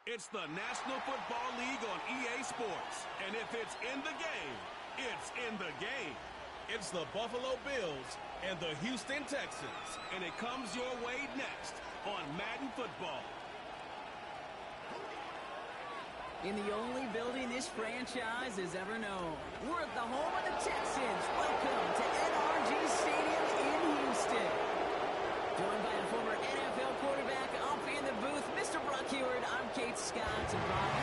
It's the National Football League on EA Sports. And if it's in the game, it's in the game. It's the Buffalo Bills and the Houston Texans. And it comes your way next on Madden Football. In the only building this franchise has ever known. We're at the home of the Texans. Welcome to NRG Stadium in Houston. Joined by a former NFL quarterback up in the booth, Mr. Brock Heward. I'm Kate Scott. And Brock,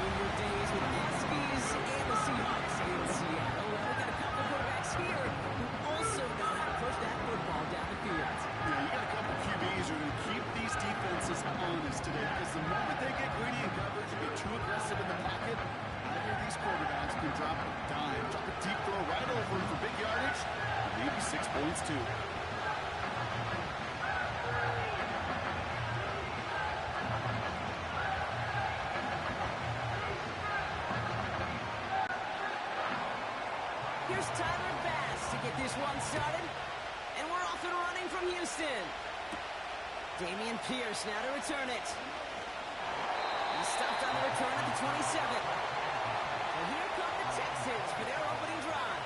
in your days with the Huskies and the Seahawks in Seattle. Well, we got a couple quarterbacks here who also know how to push that football down the field. Yeah, you got a couple QBs who are going to keep these defenses honest today, because the moment they get greedy in coverage and get too aggressive in the pocket, either of these quarterbacks can drop a dime, drop a deep throw right over him for big yardage, and maybe 6 points too. Here's Tyler Bass to get this one started. And we're off and running from Houston. Damian Pierce now to return it. He's stopped on the return at the 27. And here come the Texans for their opening drive.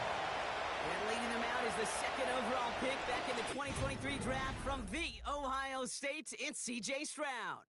And leading them out is the second overall pick back in the 2023 draft from the Ohio State. It's C.J. Stroud.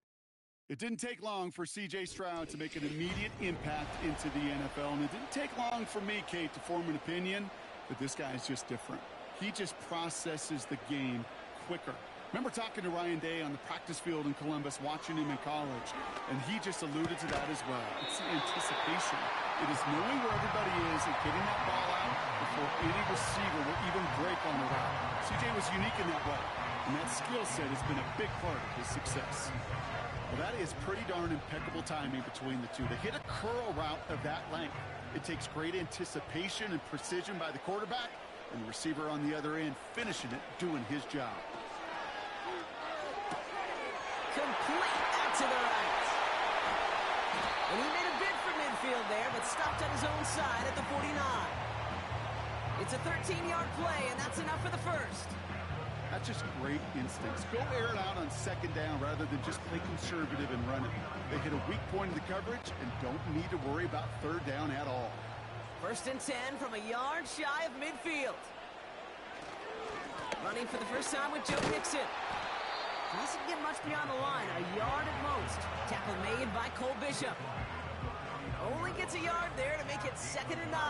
It didn't take long for C.J. Stroud to make an immediate impact into the NFL, and it didn't take long for me, Kate, to form an opinion that this guy is just different. He just processes the game quicker. Remember talking to Ryan Day on the practice field in Columbus, watching him in college, and he just alluded to that as well. It's the anticipation. It is knowing where everybody is and getting that ball out before any receiver will even break on the route. C.J. was unique in that way, and that skill set has been a big part of his success. Well, that is pretty darn impeccable timing between the two. To hit a curl route of that length, it takes great anticipation and precision by the quarterback, and the receiver on the other end finishing it, doing his job. Complete out to the right. And he made a bid for midfield there, but stopped on his own side at the 49. It's a 13-yard play, and that's enough for the first. That's just great instincts. Go air it out on second down rather than just play conservative and run it. They hit a weak point in the coverage and don't need to worry about third down at all. 1st and 10 from a yard shy of midfield. Running for the first time with Joe Mixon. Doesn't get much beyond the line, a yard at most. Tackle made by Cole Bishop. Only gets a yard there to make it 2nd and 9.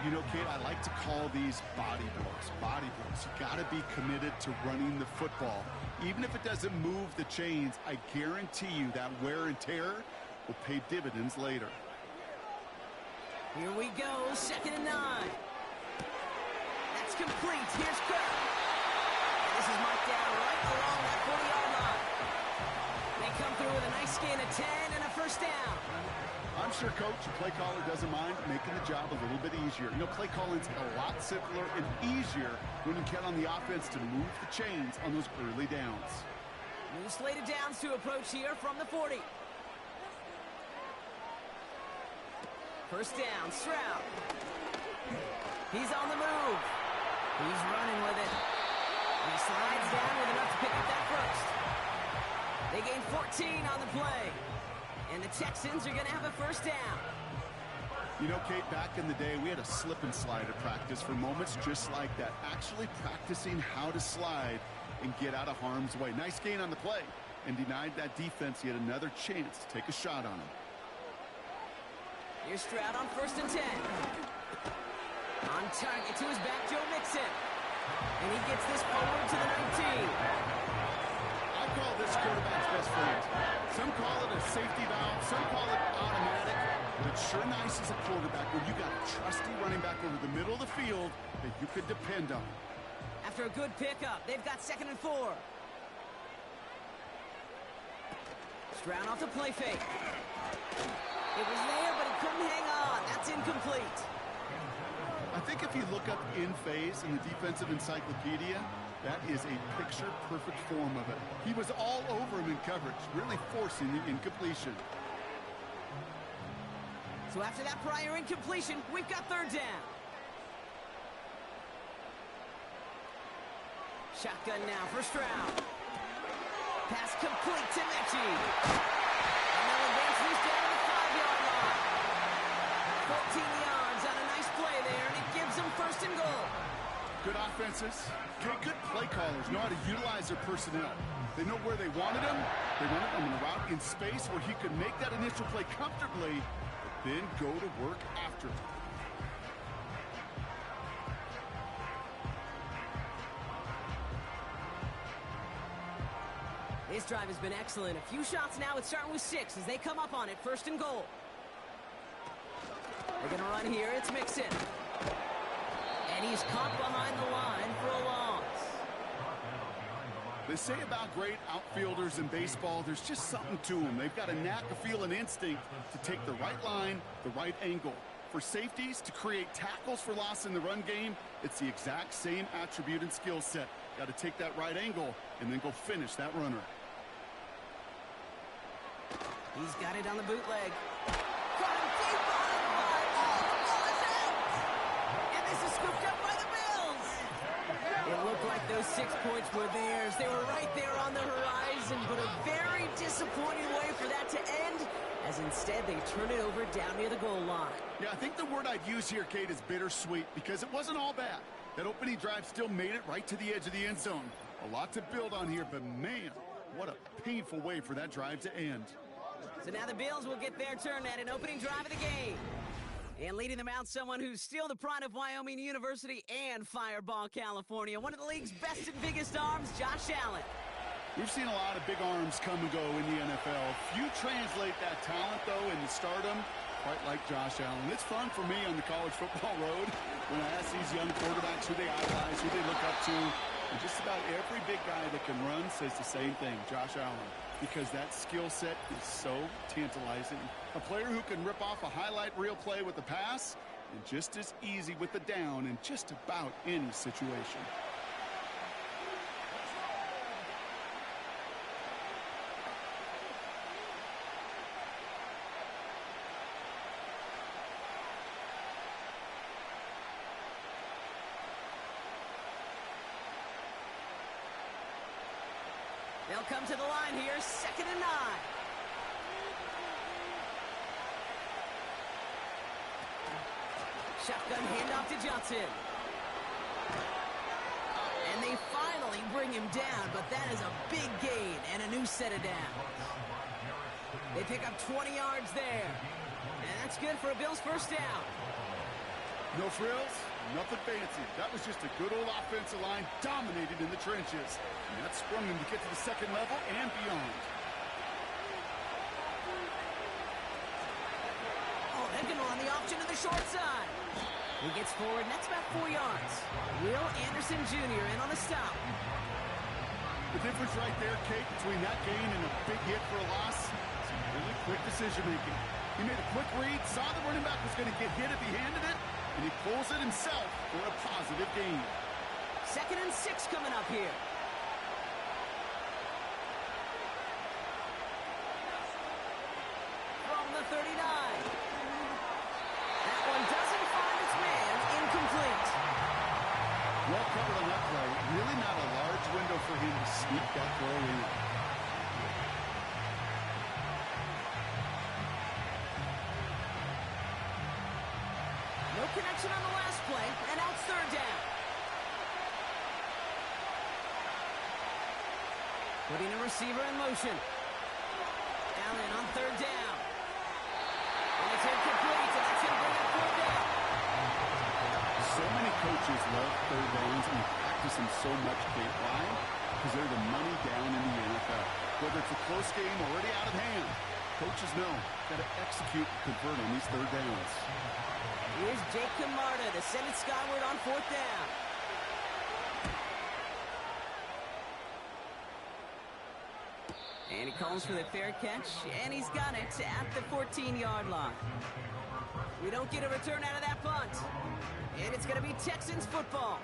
You know, Kate, I like to call these body blows. Body blows. You got to be committed to running the football. Even if it doesn't move the chains, I guarantee you that wear and tear will pay dividends later. Here we go, 2nd and 9. That's complete. Here's Kirk. And this is marked down right along that 40-yard line. They come through with a nice gain of 10 and a first down. I'm sure, Coach, your play caller doesn't mind making the job a little bit easier. You know, play calling's a lot simpler and easier when you count on the offense to move the chains on those early downs. New slate of downs to approach here from the 40. First down, Stroud. He's on the move. He's running with it. He slides down with enough to pick up that first. They gain 14 on the play. And the Texans are going to have a first down. You know, Kate, back in the day, we had a slip and slide at practice for moments just like that. Actually practicing how to slide and get out of harm's way. Nice gain on the play and denied that defense yet another chance to take a shot on him. Here's Stroud on 1st and 10. On target to his back, Joe Mixon. And he gets this forward to the 19. I call this quarterback's best friend. Some call it a safety valve, some call it automatic, but it's sure nice as a quarterback when you got a trusty running back over the middle of the field that you could depend on. After a good pickup, they've got 2nd and 4. Stroud off the play fake. It was there, but he couldn't hang on. That's incomplete. I think if you look up in phase in the defensive encyclopedia, that is a picture-perfect form of it. He was all over him in coverage, really forcing the incompletion. So after that prior incompletion, we've got 3rd down. Shotgun now for Stroud. Pass complete to Mechie. And they'll advance this down to the 5-yard line. 14 yards on a nice play there, and it gives them first and goal. Good offenses. Okay, good play callers know how to utilize their personnel. They know where they wanted him. They wanted him in a route in space where he could make that initial play comfortably, but then go to work after. This drive has been excellent. A few shots now. It's starting with 6 as they come up on it. First and goal. They're going to run here. It's Mixon. And he's caught behind the line for a loss. They say about great outfielders in baseball, there's just something to them. They've got a knack, a feel, and instinct to take the right line, the right angle. For safeties, to create tackles for loss in the run game, it's the exact same attribute and skill set. Got to take that right angle and then go finish that runner. He's got it on the bootleg. Got him deep on it. Oh, is out! And this is scooped up by the Bills. It looked like those 6 points were theirs. They were right there on the horizon, but a very disappointing way for that to end, as instead they turn it over down near the goal line. Yeah, I think the word I'd use here, Kate, is bittersweet, because it wasn't all bad. That opening drive still made it right to the edge of the end zone. A lot to build on here, but man, what a painful way for that drive to end. So now the Bills will get their turn at an opening drive of the game. And leading them out, someone who's still the pride of Wyoming University and Fireball, California. One of the league's best and biggest arms, Josh Allen. We've seen a lot of big arms come and go in the NFL. Few translate that talent, though, into stardom, quite like Josh Allen. It's fun for me on the college football road when I ask these young quarterbacks who they idolize, who they look up to. And just about every big guy that can run says the same thing, Josh Allen, because that skill set is so tantalizing. A player who can rip off a highlight reel play with the pass and just as easy with the down in just about any situation. They'll come to the line here, 2nd and 9. Shotgun handoff to Johnson. And they finally bring him down, but that is a big gain and a new set of downs. They pick up 20 yards there. And that's good for a Bills first down. No frills, nothing fancy. That was just a good old offensive line dominated in the trenches. And that sprung them to get to the second level and beyond. Oh, they're going to run the option to the short side. He gets forward, and that's about 4 yards. Will Anderson Jr. in on the stop. The difference right there, Kate, between that gain and a big hit for a loss, some really quick decision-making. He made a quick read, saw the running back was going to get hit if he handed it, and he pulls it himself for a positive gain. 2nd and 6 coming up here. From the 39. That one doesn't find its man. Incomplete. Well covered on that play. Really not a large window for him to sneak that throw in. No connection on the last play, and now it's 3rd down. Putting a receiver in motion. Allen on 3rd down. And it's incomplete, and that's going to bring up 4th down. So many coaches love third downs and practice them so much, Kate. Why? Because they're the money down in the NFL. Whether it's a close game already out of hand, coaches know got to execute and convert on these third downs. Here's Jake Camarda to send it skyward on 4th down. And he calls for the fair catch, and he's got it at the 14-yard line. We don't get a return out of that punt. And it's going to be Texans football.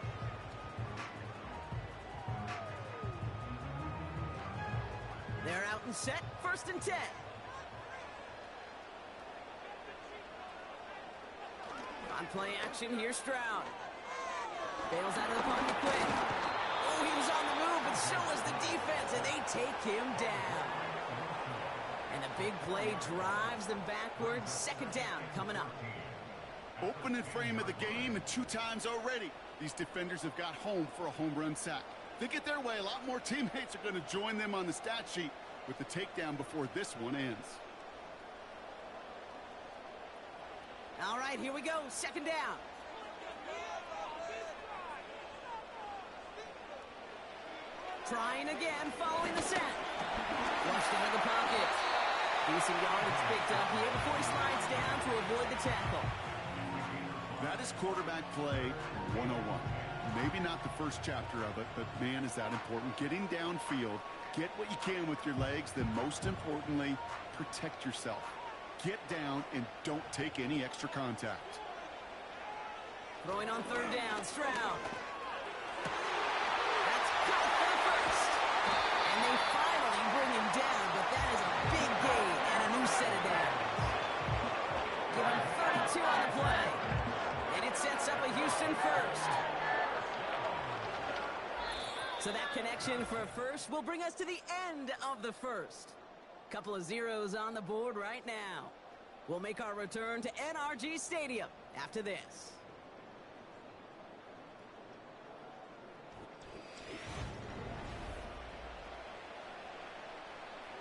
They're out and set, 1st and 10. On play action, here's Stroud. Bails out of the pocket quick. Oh, he was on the move, but so was the defense, and they take him down. And the big play drives them backwards. Second down coming up. Opening frame of the game, and 2 times already these defenders have got home for a home run sack. They get their way, a lot more teammates are going to join them on the stat sheet with the takedown before this one ends. All right, here we go. Second down. Trying again, following the set. Flushed out of the pocket. Decent yardage picked up here before he slides down to avoid the tackle. That is quarterback play 101. Maybe not the first chapter of it, but man, is that important. Getting downfield, get what you can with your legs, then most importantly, protect yourself. Get down and don't take any extra contact. Throwing on third down, Stroud. That's caught for the first. And they finally bring him down, but that is a big gain and a new set of downs. Give him 32 on the play. And it sets up a Houston first. So that connection for a first will bring us to the end of the first. Couple of zeros on the board right now. We'll make our return to NRG Stadium after this.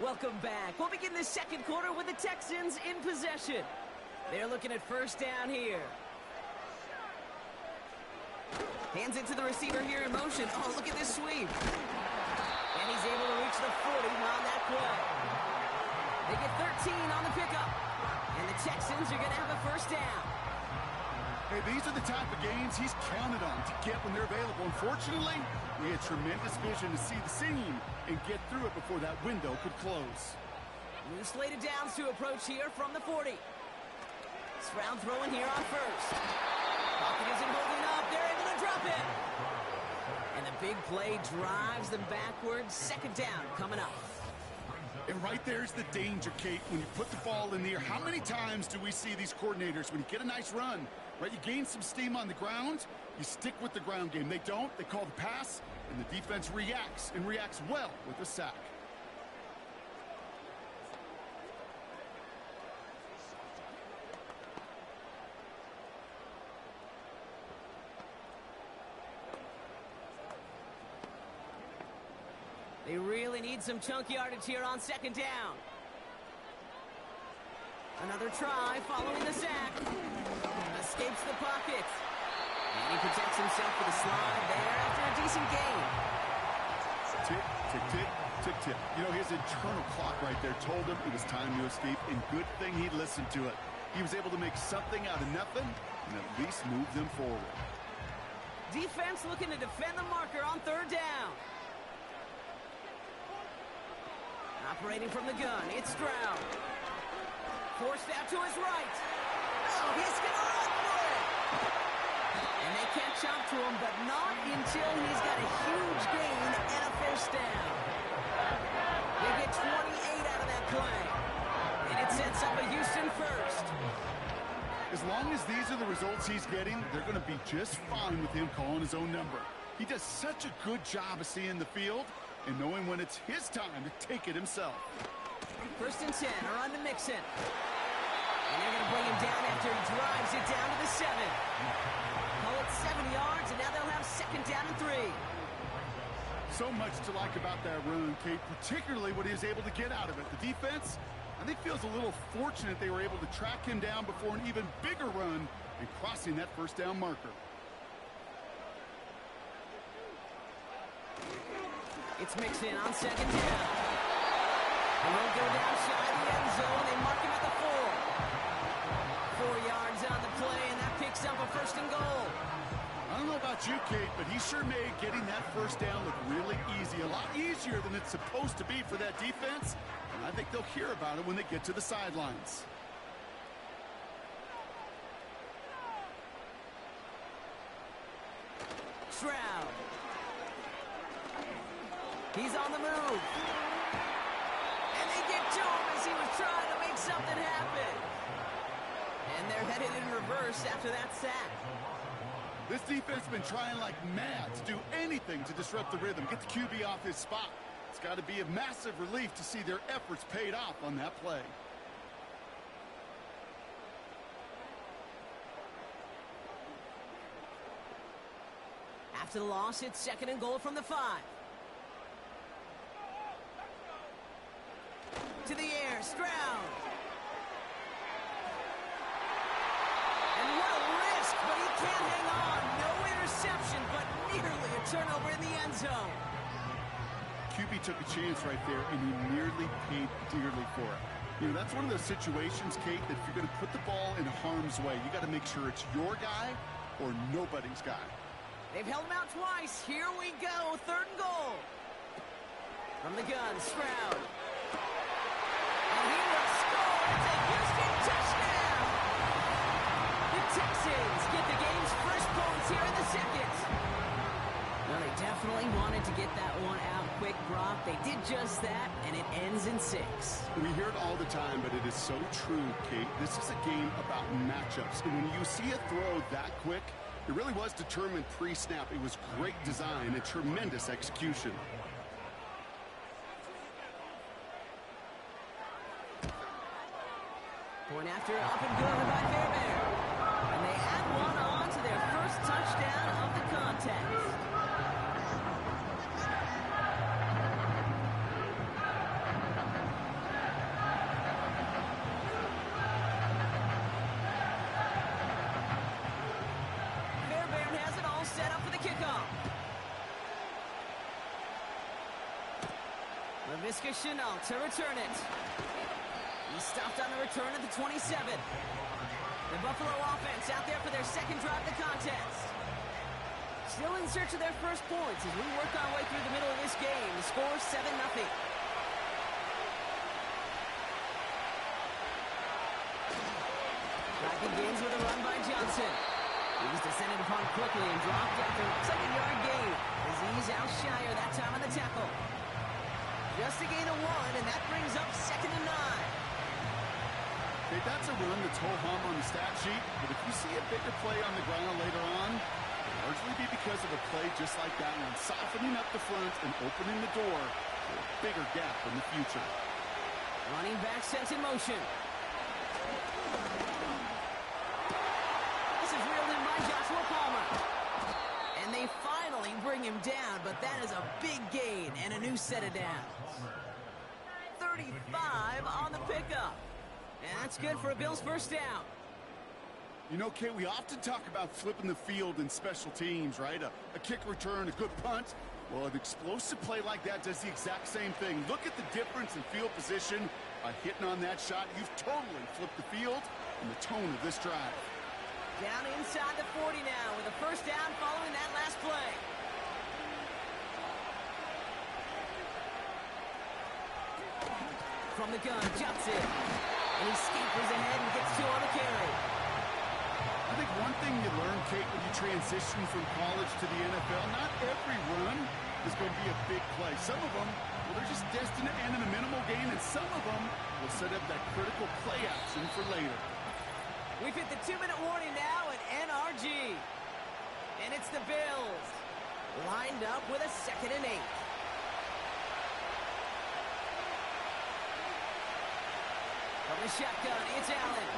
Welcome back. We'll begin the second quarter with the Texans in possession. They're looking at first down here. Hands it to the receiver here in motion. Oh, look at this sweep. And he's able to reach the 40 on that play. They get 13 on the pickup. And the Texans are going to have a first down. Hey, these are the type of games he's counted on to get when they're available. Unfortunately, he had tremendous vision to see the seam and get through it before that window could close. New slated downs to approach here from the 40. Stroud throwing here on first. Pocket isn't holding up. They're able to drop it. And the big play drives them backwards. Second down coming up. And right there's the danger, Kate, when you put the ball in the air. How many times do we see these coordinators, when you get a nice run, right, you gain some steam on the ground, you stick with the ground game. They don't. They call the pass, and the defense reacts, and reacts well with a sack. They really need some chunk yardage here on second down. Another try following the sack. Escapes the pocket. And he protects himself with a slide there after a decent gain. Tick, tick, tick, tick, tick. You know, his internal clock right there told him it was time to escape, and good thing he listened to it. He was able to make something out of nothing and at least move them forward. Defense looking to defend the marker on third down. Operating from the gun, it's Stroud. Forced out to his right. Oh, he's going to run for it. And they can't jump to him, but not until he's got a huge gain and a first down. They get 28 out of that play. And it sets up a Houston first. As long as these are the results he's getting, they're going to be just fine with him calling his own number. He does such a good job of seeing the field and knowing when it's his time to take it himself. First and 10, are on to Mixon. And they're going to bring him down after he drives it down to the 7. Call it 7 yards, and now they'll have second down and 3. So much to like about that run, Kate, particularly what he was able to get out of it. The defense, I think, feels a little fortunate they were able to track him down before an even bigger run and crossing that first down marker. It's Mixon on second down. They won't go down shy of the end zone. They mark him at the 4. 4 yards on the play, and that picks up a first and goal. I don't know about you, Kate, but he sure made getting that first down look really easy. A lot easier than it's supposed to be for that defense, and I think they'll hear about it when they get to the sidelines. Stroud. He's on the move. And they get to him as he was trying to make something happen. And they're headed in reverse after that sack. This defense has been trying like mad to do anything to disrupt the rhythm, get the QB off his spot. It's got to be a massive relief to see their efforts paid off on that play. After the loss, it's 2nd and goal from the 5. To the air, Stroud. And what a risk, but he can't hang on. No interception, but nearly a turnover in the end zone. QB took a chance right there, and he nearly paid dearly for it. You know, that's one of those situations, Kate, that if you're going to put the ball in harm's way, you got to make sure it's your guy or nobody's guy. They've held him out twice. Here we go, 3rd and goal. From the gun, Stroud. And he will score. It's a Houston touchdown. The Texans get the game's first points here in the 2nd. Well, they definitely wanted to get that one out quick, Brock. They did just that, and it ends in 6. We hear it all the time, but it is so true, Kate. This is a game about matchups. And when you see a throw that quick, it really was determined pre-snap. It was great design and tremendous execution. Point after, up and good by Fairbairn. And they add one on to their first touchdown of the contest. Fairbairn has it all set up for the kickoff. LaVisca Chenault to return it. He stopped on the return at the 27. The Buffalo offense out there for their 2nd drive of the contest. Still in search of their first points as we work our way through the middle of this game. The score is 7-0. Drive begins with a run by Johnson. He was descended upon quickly and dropped after a 2nd-yard gain as he's Alshire that time on the tackle. Just a gain of 1, and that brings up 2nd and 9. Okay, that's a run that's ho-hum on the stat sheet, but if you see a bigger play on the ground later on, it'll largely be because of a play just like that one, softening up the front and opening the door for a bigger gap in the future. Running back sent in motion. This is reeled in by Joshua Palmer. And they finally bring him down, but that is a big gain and a new set of downs. 35 on the pickup. And that's good for a Bills first down. You know, Kate, we often talk about flipping the field in special teams, right? A kick return, a good punt. Well, an explosive play like that does the exact same thing. Look at the difference in field position by hitting on that shot. You've totally flipped the field and the tone of this drive. Down inside the 40 now with a first down following that last play. From the gun, Johnson. And he scampers ahead and gets 2 on the carry. I think one thing you learn, Kate, when you transition from college to the NFL, not every run is going to be a big play. Some of them, well, they're just destined to end in a minimal gain, and some of them will set up that critical play action for later. We've hit the 2-minute warning now at NRG. And it's the Bills, lined up with a 2nd and 8. From the shotgun, it's Allen.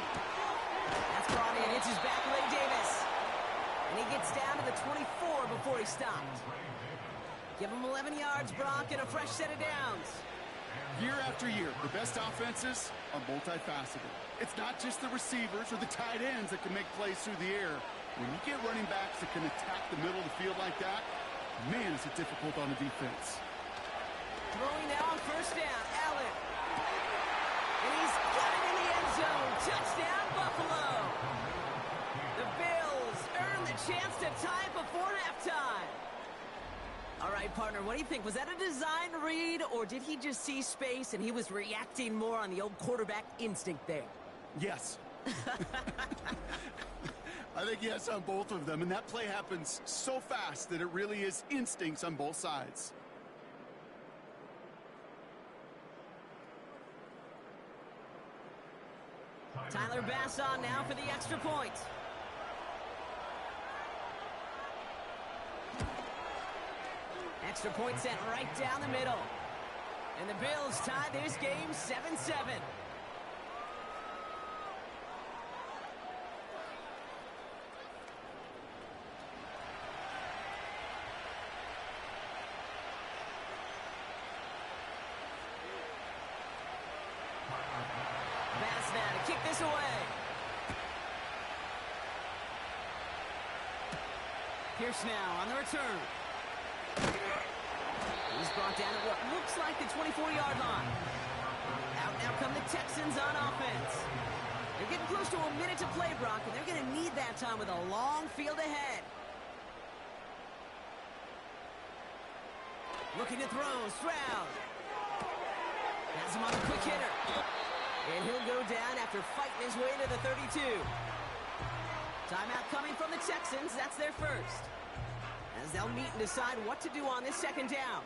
That's brought in. It's his back leg, Davis. And he gets down to the 24 before he stopped. Give him 11 yards, Brock, and a fresh set of downs. Year after year, the best offenses are multifaceted. It's not just the receivers or the tight ends that can make plays through the air. When you get running backs that can attack the middle of the field like that, man, is it difficult on the defense. Throwing now on first down, Allen. And he's got it in the end zone. Touchdown, Buffalo. The Bills earn the chance to tie it before halftime. All right, partner, what do you think? Was that a design read, or did he just see space and he was reacting more on the old quarterback instinct there? Yes. I think yes on both of them, and that play happens so fast that it really is instincts on both sides. Tyler Bass on now for the extra point. Extra point sent right down the middle. And the Bills tie this game 7-7. Pass now to kick this away. Pierce now on the return. He's brought down at what looks like the 24-yard line. Out now come the Texans on offense. They're getting close to a minute to play, Brock, and they're going to need that time with a long field ahead. Looking to throw, Stroud. Has him on a quick hitter. And he'll go down after fighting his way to the 32. Timeout coming from the Texans. That's their first. As they'll meet and decide what to do on this second down.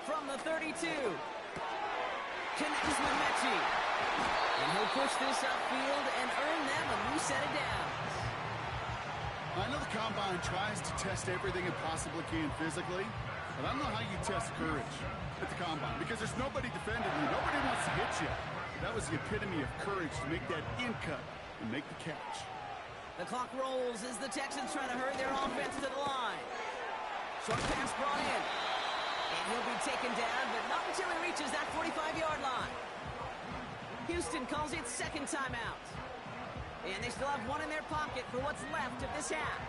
From the 32. Connects with Mechie. And he'll push this upfield and earn them a new set of downs. I know the Combine tries to test everything it possibly can physically, but I don't know how you test courage at the Combine because there's nobody defending you. Nobody wants to hit you. That was the epitome of courage to make that in cut and make the catch. The clock rolls as the Texans try to hurry their offense to the line. Short pass brought in. And he'll be taken down, but not until he reaches that 45-yard line. Houston calls it second timeout. And they still have one in their pocket for what's left of this half.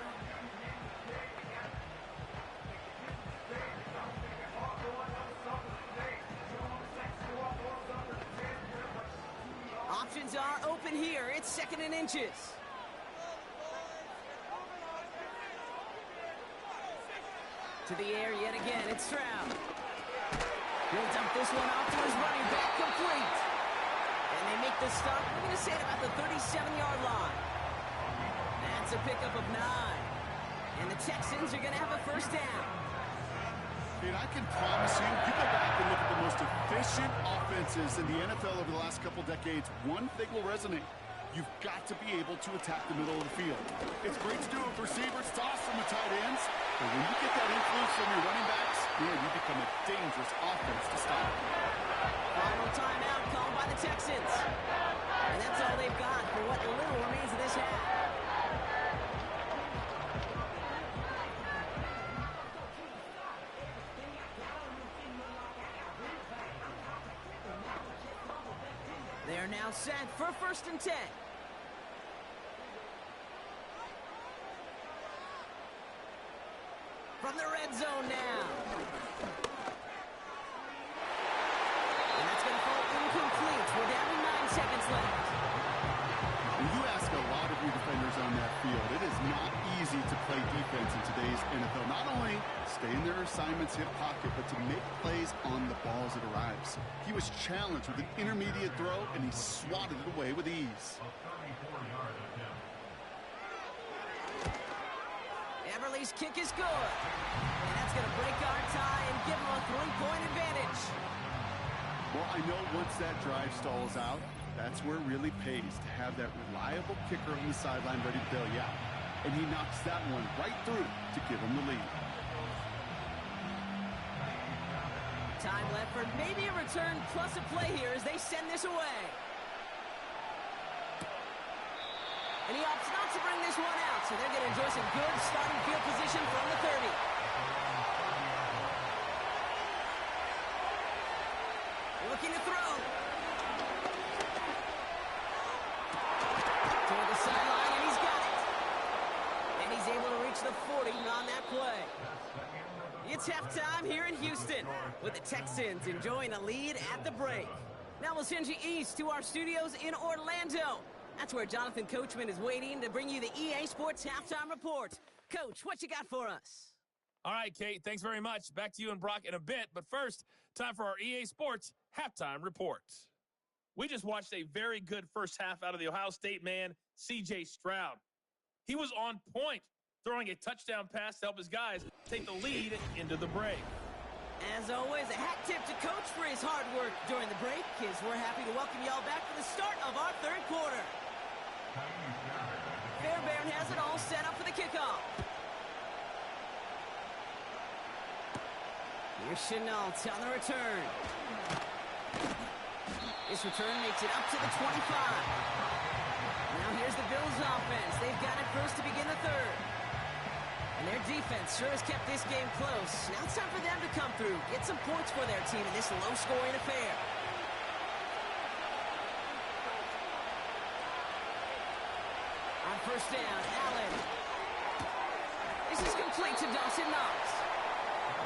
Options are open here. It's second and inches. To the air yet again. It's Stroud. He'll dump this one off to his running back, complete. And they make the stop, we're going to say, at about the 37-yard line. That's a pickup of 9. And the Texans are going to have a first down. And I can promise you, you go back and look at the most efficient offenses in the NFL over the last couple decades, one thing will resonate. You've got to be able to attack the middle of the field. It's great to do it with receivers, toss from the tight ends, but when you get that influence from your running backs, man, you become a dangerous offense to stop. Final timeout called by the Texans. And that's all they've got for what little remains of this half. They are now set for 1st and 10. From the red zone now. And that's going to fall incomplete. We're down to 9 seconds left. When you ask a lot of your defenders on that field, it is not easy to play defense in today's NFL. Not only stay in their assignments, hit pocket, but to make plays on the balls it arrives. He was challenged with an intermediate throw, and he swatted it away with ease. Everly's kick is good. And that's going to break our tie and give him a 3-point advantage. Well, I know once that drive stalls out, that's where it really pays to have that reliable kicker on the sideline ready to bail you out. And he knocks that one right through to give him the lead. Time left for maybe a return plus a play here as they send this away. And he opts not to bring this one out, so they're going to enjoy some good starting field position from the 30. Looking to throw. Toward the sideline, and he's got it. And he's able to reach the 40 on that play. It's halftime here in Houston, with the Texans enjoying a lead at the break. Now we'll send you east to our studios in Orlando. That's where Jonathan Coachman is waiting to bring you the EA Sports Halftime Report. Coach, what you got for us? All right, Kate, thanks very much. Back to you and Brock in a bit. But first, time for our EA Sports Halftime Report. We just watched a very good first half out of the Ohio State man, C.J. Stroud. He was on point, throwing a touchdown pass to help his guys take the lead into the break. As always, a hat tip to Coach for his hard work during the break, as we're happy to welcome y'all back for the start of our third quarter. Fairbairn has it all set up for the kickoff. Here's Chenault on the return. This return makes it up to the 25. Now here's the Bills offense. They've got it first to begin the third. And their defense sure has kept this game close. Now it's time for them to come through, get some points for their team in this low-scoring affair. On first down, Allen. This is complete to Dawson Knox.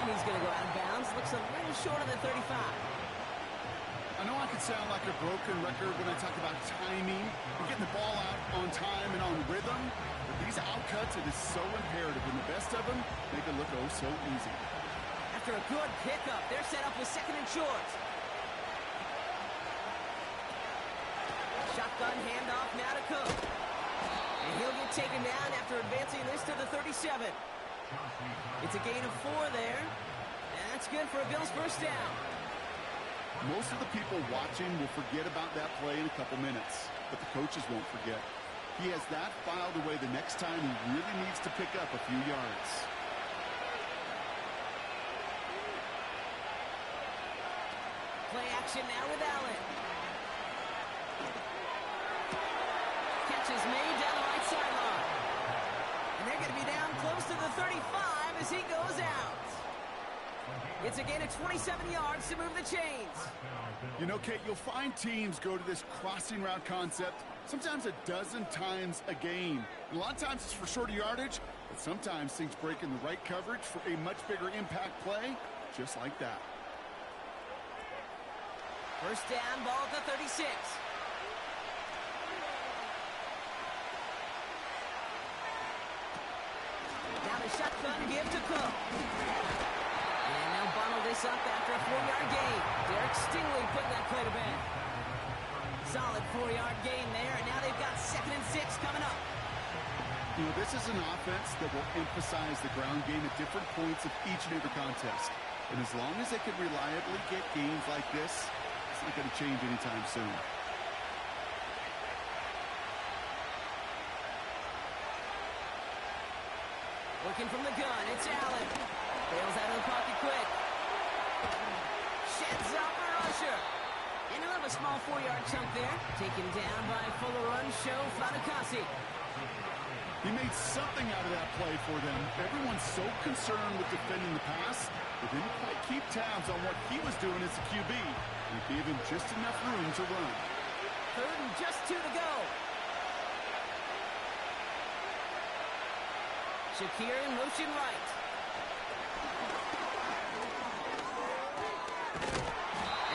And he's going to go out of bounds. Looks a little short of the 35. I know I can sound like a broken record when I talk about timing and getting the ball out on time and on rhythm, but these outcuts, it is so imperative, and the best of them make it look oh so easy. After a good pickup, they're set up with second and short. Shotgun handoff now to Cook. And he'll get taken down after advancing this to the 37. It's a gain of 4 there, and that's good for a Bills first down. Most of the people watching will forget about that play in a couple minutes, but the coaches won't forget. He has that filed away the next time he really needs to pick up a few yards. Play action now with Allen. Catch is made down the right sideline. And they're going to be down close to the 35 as he goes out. It's a gain of 27 yards to move the chains. You know, Kate, you'll find teams go to this crossing route concept sometimes a dozen times a game. And a lot of times it's for shorter yardage, but sometimes things break in the right coverage for a much bigger impact play, just like that. First down, ball at the 36. Now the shotgun give to Cook. And now bundle this up after a 4-yard gain. Derek Stingley putting that play to bed. Solid 4-yard gain there, and now they've got 2nd and 6 coming up. You know, this is an offense that will emphasize the ground game at different points of each and every contest. And as long as they can reliably get gains like this, it's not going to change anytime soon. Looking from the gun, it's Allen. Bails out of the pocket quick. Sheds off a rusher. And he'll have a small 4-yard chunk there. Taken down by Fuller Run Show Flanakasi. He made something out of that play for them. Everyone's so concerned with defending the pass, but didn't quite keep tabs on what he was doing as a QB. And gave him just enough room to run. 3rd and just 2 to go. Shakir in motion right.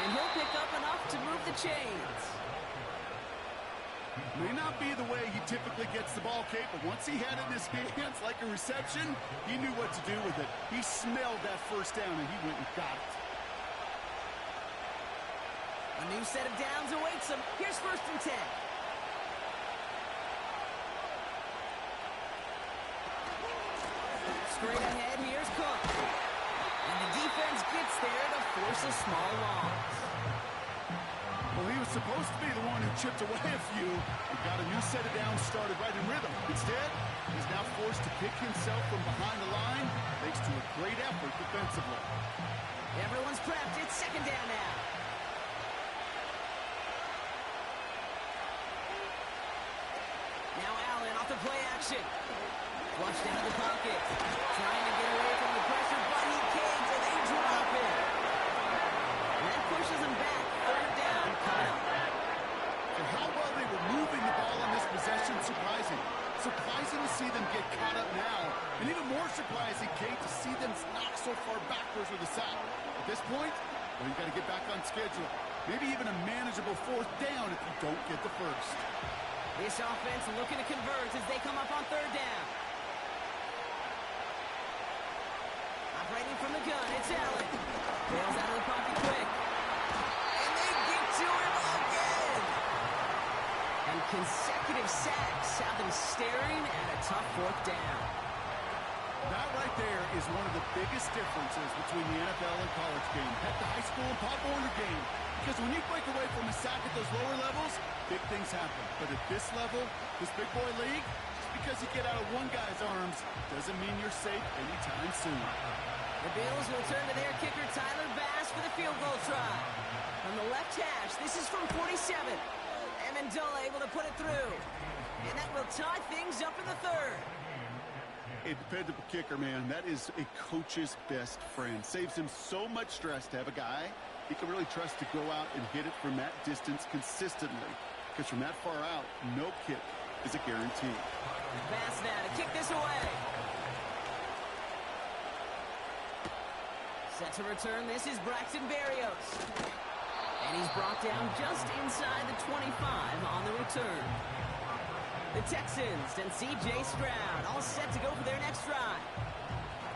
And he'll pick up enough to move the chains. May not be the way he typically gets the ball, Kate, but once he had it in his hands like a reception, he knew what to do with it. He smelled that first down, and he went and got it. A new set of downs awaits him. Here's 1st and 10. Straight ahead, here's Cook. And the defense gets there to force a small loss. Well, he was supposed to be the one who chipped away a few and got a new set of downs started right in rhythm. Instead, he's now forced to pick himself from behind the line thanks to a great effort defensively. Everyone's prepped. It's 2nd down now. Now Allen off the play action. Flushed out of the pocket. Trying to get away from the pressure, but he can't, and they drop him. And that pushes him back. 3rd down coming up. And how well they were moving the ball on this possession, surprising. Surprising to see them get caught up now. And even more surprising, Kate, to see them knock so far backwards with the sack. At this point, well, you got to get back on schedule. Maybe even a manageable 4th down if you don't get the first. This offense looking to convert as they come up on 3rd down. Operating from the gun, it's Allen. Bails out of the pocket quick. And they get to him again. And consecutive sacks have them staring at a tough 4th down. That right there is one of the biggest differences between the NFL and college game. Heck, the high school and Pop Warner game. Because when you break away from a sack at those lower levels, big things happen. But at this level, this big boy league, just because you get out of one guy's arms doesn't mean you're safe anytime soon. The Bills will turn to their kicker, Tyler Bass, for the field goal try. From the left hash, this is from 47. Amendola able to put it through. And that will tie things up in the third. A dependable kicker, man. That is a coach's best friend. Saves him so much stress to have a guy he can really trust to go out and hit it from that distance consistently. Because from that far out, no kick is a guarantee. Bass now to kick this away. Set to return, this is Braxton Berrios. And he's brought down just inside the 25 on the return. The Texans and C.J. Stroud all set to go for their next drive.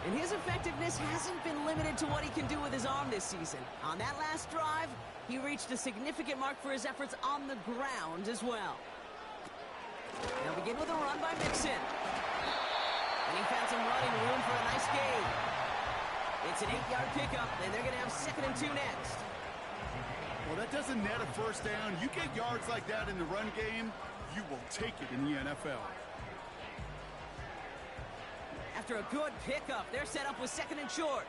And his effectiveness hasn't been limited to what he can do with his arm this season. On that last drive, he reached a significant mark for his efforts on the ground as well. They'll begin with a run by Mixon. And he found some running room for a nice gain. It's an 8-yard pickup, and they're going to have 2nd and 2 next. Well, that doesn't net a first down. You get yards like that in the run game, you will take it in the NFL. After a good pickup, they're set up with 2nd and short.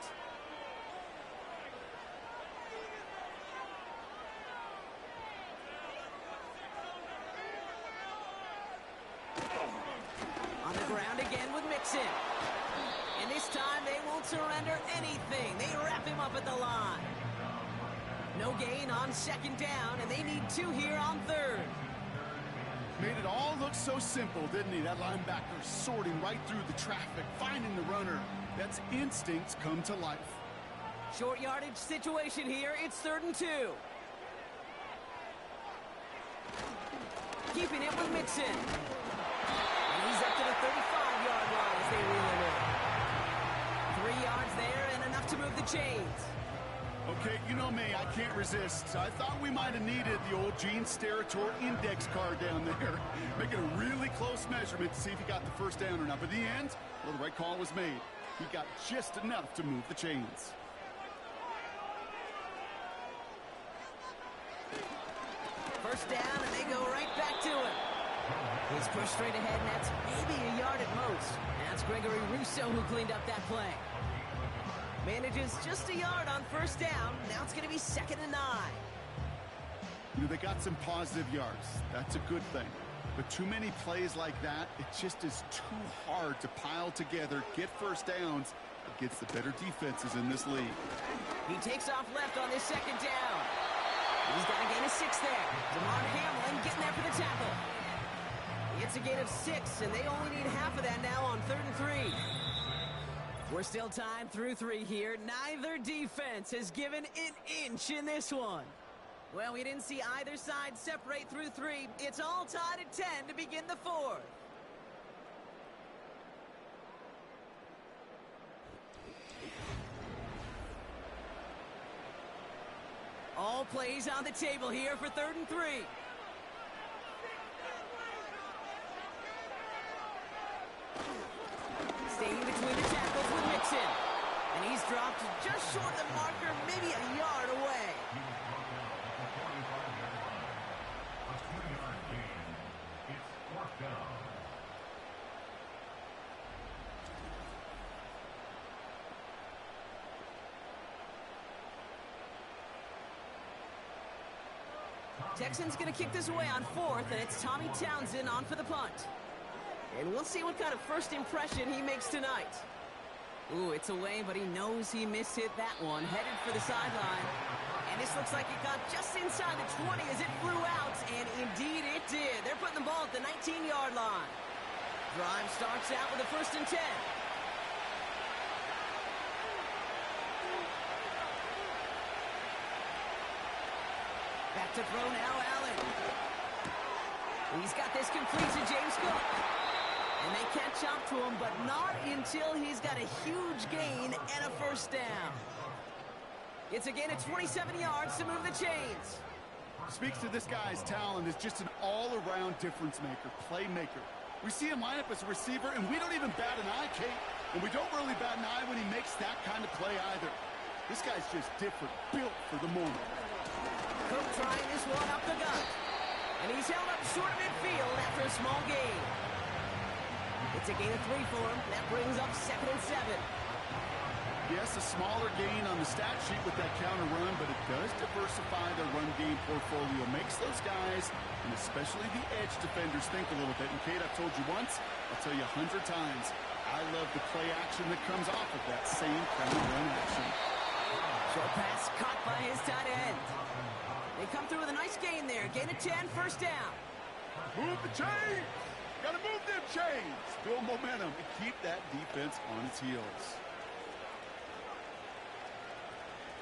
On the ground again with Mixon. And this time they won't surrender anything. They wrap him up at the line. No gain on 2nd down, and they need 2 here on 3rd. Made it all look so simple, didn't he? That linebacker sorting right through the traffic, finding the runner. That's instincts come to life. Short yardage situation here. It's 3rd and 2. Keeping it with Mixon. And he's up to the 35-yard line as they reel him in. 3 yards there and enough to move the chains. Okay, you know me, I can't resist. I thought we might have needed the old Gene Steratore index card down there. Making a really close measurement to see if he got the first down or not. But in the end, well, the right call was made. He got just enough to move the chains. First down, and they go right back to him. He's pushed straight ahead, and that's maybe a yard at most. That's Gregory Rousseau who cleaned up that play. Manages just a yard on first down. Now it's going to be 2nd and 9. You know, they got some positive yards. That's a good thing. But too many plays like that, it just is too hard to pile together, get first downs against the better defenses in this league. He takes off left on his 2nd down. He's got a gain of 6 there. DeMar Hamlin getting there for the tackle. It's a gain of 6, and they only need half of that now on 3rd and 3. We're still tied through 3 here. Neither defense has given an inch in this one. Well, we didn't see either side separate through 3. It's all tied at 10 to begin the 4th. All plays on the table here for 3rd and 3. Staying between the tackles with Mixon. And he's dropped just short of the marker, maybe a yard away. Texans going to kick this away on 4th, and it's Tommy Townsend on for the punt. And we'll see what kind of first impression he makes tonight. Ooh, it's away, but he knows he mishit that one. Headed for the sideline. And this looks like it got just inside the 20 as it flew out, and indeed it did. They're putting the ball at the 19-yard line. Drive starts out with a 1st and 10. Back to throw now, Allen. He's got this complete to James Cook. And they catch up to him, but not until he's got a huge gain and a first down. It's a gain of 27 yards to move the chains. Speaks to this guy's talent as just an all-around difference maker, playmaker. We see him line up as a receiver, and we don't even bat an eye, Kate. And we don't really bat an eye when he makes that kind of play either. This guy's just different, built for the moment. Cook trying this one up the gut. And he's held up short of midfield after a small gain. It's a gain of 3 for him. That brings up 2nd and 7. Yes, a smaller gain on the stat sheet with that counter run, but it does diversify their run game portfolio. Makes those guys, and especially the edge defenders, think a little bit. And Kate, I've told you once, I'll tell you 100 times, I love the play action that comes off of that same kind of run action. Short pass caught by his tight end. They come through with a nice gain there. Gain of 10, first down. Move the chains! Gotta move them chains! Build momentum and keep that defense on its heels.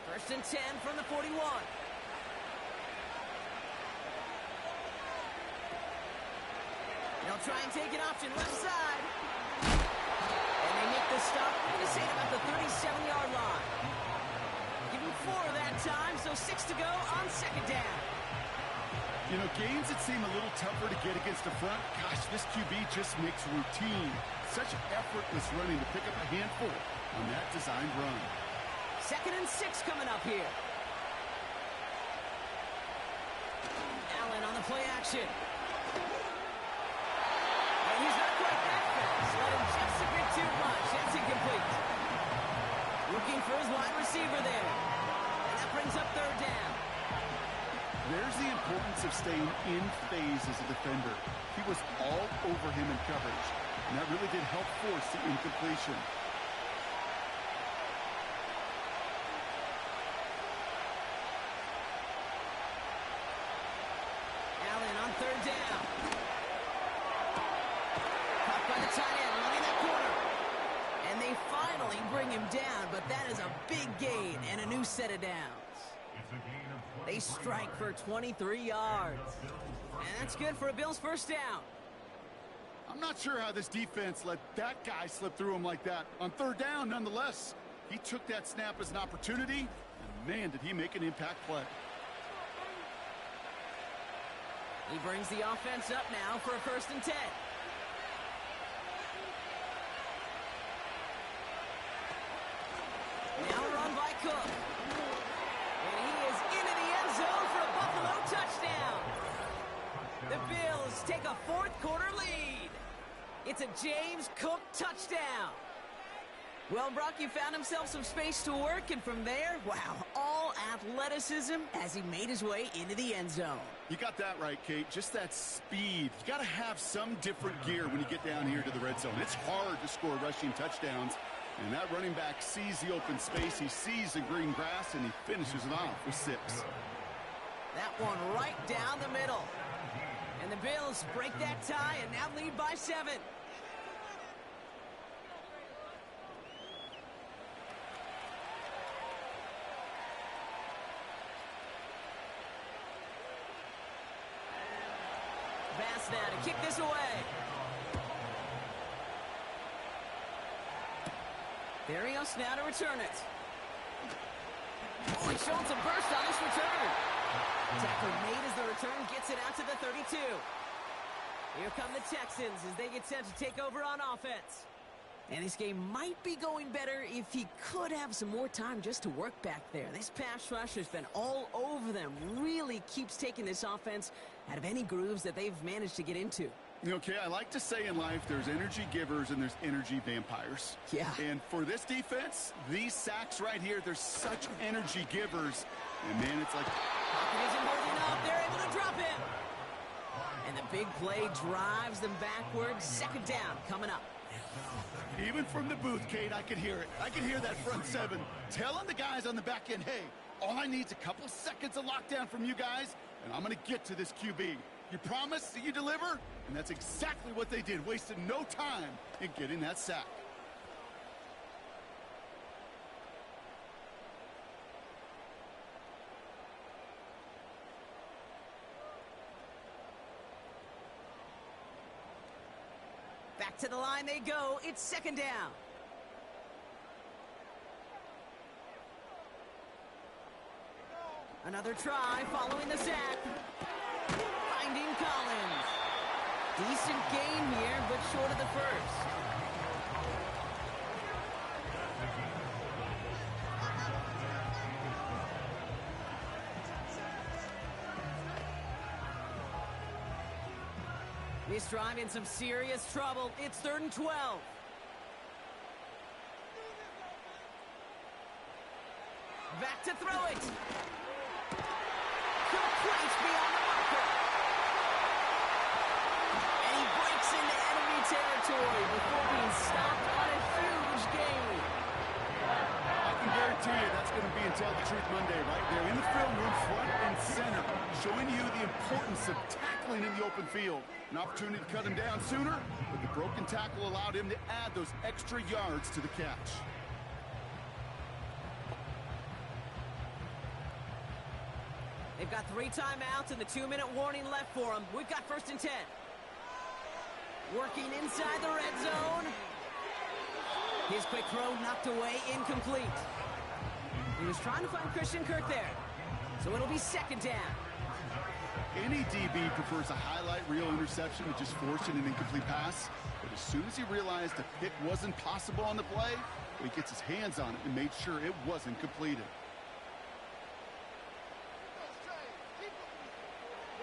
First and 10 from the 41. They'll try and take an option left side. And they make the stop. I'm going to say about the 37-yard line. Give him 4 that time, so 6 to go on 2nd down. You know, games that seem a little tougher to get against the front, gosh, this QB just makes routine. Such effortless running to pick up a handful on that designed run. 2nd and 6 coming up here. Allen on the play action. And he's not quite that fast. Let him just a bit too much. That's incomplete. Looking for his wide receiver there. And that brings up 3rd down. There's the importance of staying in phase as a defender. He was all over him in coverage, and that really did help force the incompletion. Allen on 3rd down. Caught by the tight end, running that corner. And they finally bring him down, but that is a big gain and a new set of downs. They strike for 23 yards. And that's good for a Bills first down. I'm not sure how this defense let that guy slip through him like that. On 3rd down, nonetheless, he took that snap as an opportunity, and man, did he make an impact play. He brings the offense up now for a 1st and 10. Now run by Cook. And he is into the end zone for a Buffalo touchdown. The Bills take a 4th quarter lead. It's a James Cook touchdown. Well, Brock, he found himself some space to work, and from there, wow, all athleticism as he made his way into the end zone. You got that right, Kate. Just that speed. You got to have some different gear when you get down here to the red zone. It's hard to score rushing touchdowns. And that running back sees the open space, he sees the green grass, and he finishes it off with 6. That one right down the middle. And the Bills break that tie and now lead by 7. Bass now to kick this away. There he goes now to return it. Oh, he's showing some burst on this return. Tackle made as the return gets it out to the 32. Here come the Texans as they get set to take over on offense. And this game might be going better if he could have some more time just to work back there. This pass rush has been all over them. Really keeps taking this offense out of any grooves that they've managed to get into. Okay, I like to say in life there's energy givers and there's energy vampires. Yeah. And for this defense, these sacks right here, they're such energy givers. And, man, it's like... Pocket isn't holding up. They're able to drop him. And the big play drives them backwards. 2nd down coming up. Even from the booth, Kate, I can hear it. I can hear that front 7 telling the guys on the back end, hey, all I need is a couple seconds of lockdown from you guys, and I'm going to get to this QB. You promise that you deliver? And that's exactly what they did, wasted no time in getting that sack. Back to the line they go. It's 2nd down. Another try following the sack. Finding Collins. Decent gain here, but short of the first. This drive in some serious trouble. It's 3rd and 12. Back to throw it. Complete beyond the marker. And he breaks into enemy territory before being stopped on a huge gain. I can guarantee you that's going to be in Tell the Truth Monday right there in the film room, front and center, showing you the importance of tackling in the open field. An opportunity to cut him down sooner, but the broken tackle allowed him to add those extra yards to the catch. They've got 3 timeouts and the 2-minute warning left for them. We've got 1st and 10. Working inside the red zone. His quick throw knocked away, incomplete. He was trying to find Christian Kirk there. So it'll be 2nd down. Any DB prefers a highlight reel interception to just forcing an incomplete pass. But as soon as he realized a pick wasn't possible on the play, he gets his hands on it and made sure it wasn't completed.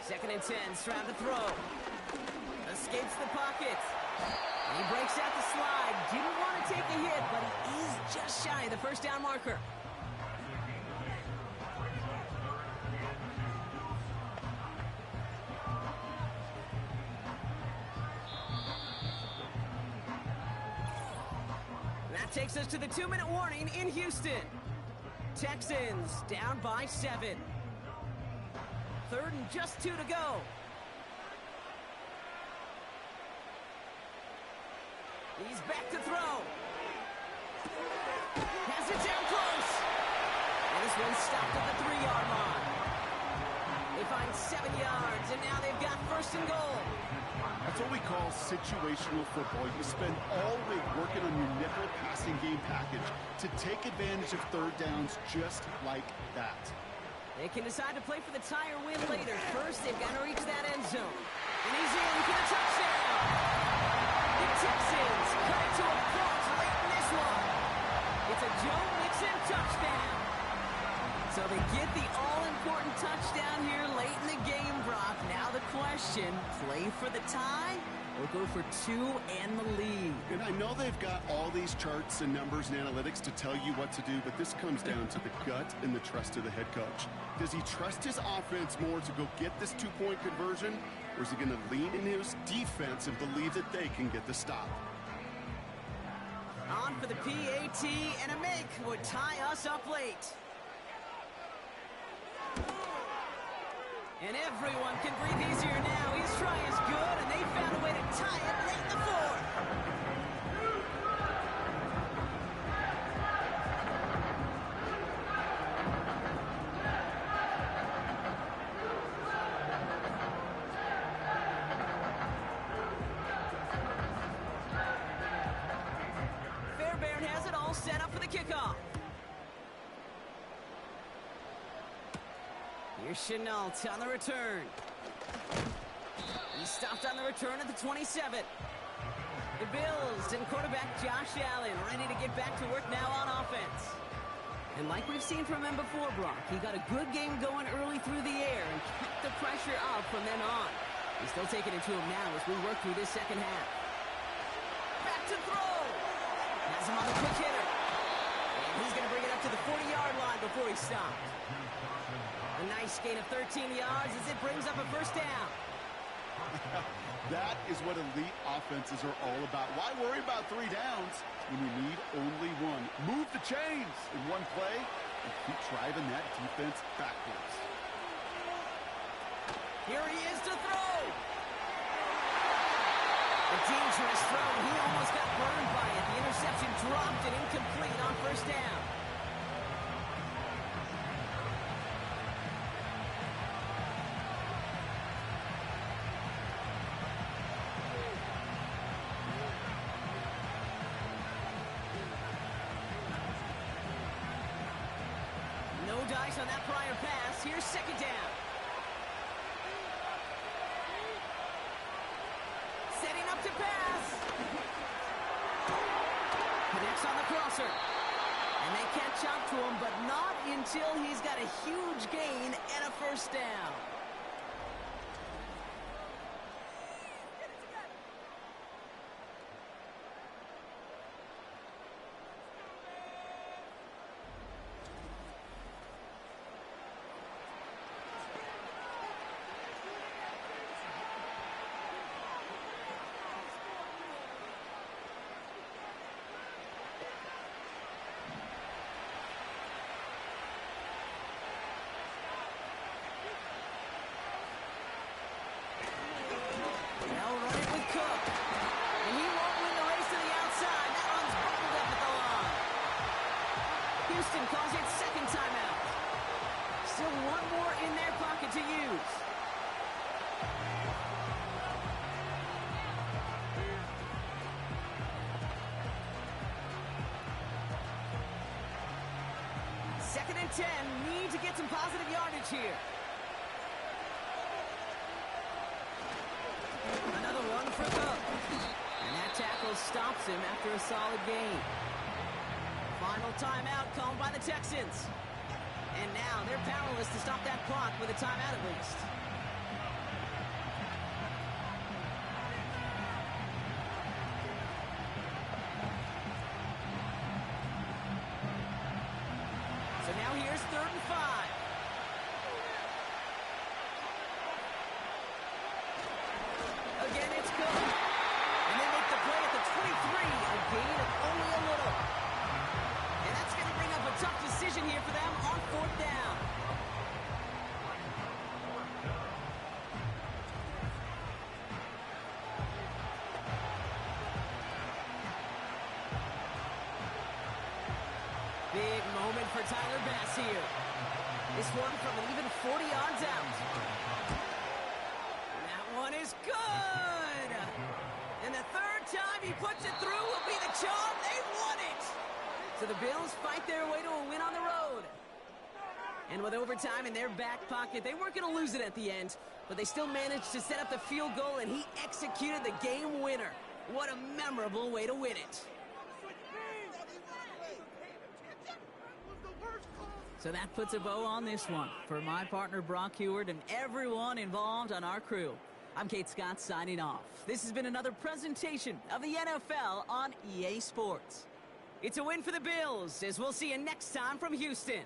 2nd and 10, Stroud to throw. Escapes the pocket. And he breaks out the slide. Didn't want to take a hit, but he is just shy of the 1st down marker. That takes us to the 2-minute warning in Houston. Texans down by 7. 3rd and just 2 to go. He's back to throw. Has it down close. And this one's stopped at the 3-yard line. They find 7 yards, and now they've got 1st and goal. That's what we call situational football. You spend all week working on your nickel passing game package to take advantage of 3rd downs just like that. They can decide to play for the tie or win later. First, they've got to reach that end zone. And he's in for the touchdown. The Texans cut it to a point late in this one. It's a Joe Mixon touchdown. So they get the all-important touchdown here late in the game, Brock. Now the question, play for the tie or go for 2 and the lead? And I know they've got all these charts and numbers and analytics to tell you what to do, but this comes down to the gut and the trust of the head coach. Does he trust his offense more to go get this 2-point conversion, or is he going to lean in his defense and believe that they can get the stop? On for the PAT, and a make would tie us up late. And everyone can breathe easier now. His try is good, and they found a way to tie it late in the 4th. Fairbairn has it all set up for the kickoff. Here's Chenault on the return. He stopped on the return at the 27. The Bills and quarterback Josh Allen ready to get back to work now on offense. And like we've seen from him before, Brock, he got a good game going early through the air and kept the pressure up from then on. He's still taking it to him now as we work through this 2nd half. Back to throw. Has him on the quick hitter. And he's going to bring it up to the 40-yard line before he stopped. A nice gain of 13 yards as it brings up a 1st down. That is what elite offenses are all about. Why worry about 3 downs when you need only 1? Move the chains in one play and keep driving that defense backwards. Here he is to throw. A dangerous throw. He almost got burned by it. The interception dropped and incomplete on 1st down. Dice on that prior pass. Here's 2nd down. Setting up to pass. Connects on the crosser. And they catch up to him, but not until he's got a huge gain and a 1st down. 2nd and 10. Need to get some positive yardage here. Another one for Cook. And that tackle stops him after a solid gain. Final timeout called by the Texans. And now they're powerless to stop that clock with a timeout at least. So now here's 3rd and 5. Again, it's Cook. And they make the play at the 23, a gain of only a little. And that's going to bring up a tough decision here for them on 4th down. Big moment for Tyler Bass here. This one from an even 40 yards out. That one is good. And the 3rd time he puts it through will be the charm. They won it. So the Bills fight their way to a win on the road. And with overtime in their back pocket, they weren't going to lose it at the end, but they still managed to set up the field goal, and he executed the game winner. What a memorable way to win it. So that puts a bow on this one. For my partner Brock Heward and everyone involved on our crew, I'm Kate Scott signing off. This has been another presentation of the NFL on EA Sports. It's a win for the Bills, as we'll see you next time from Houston.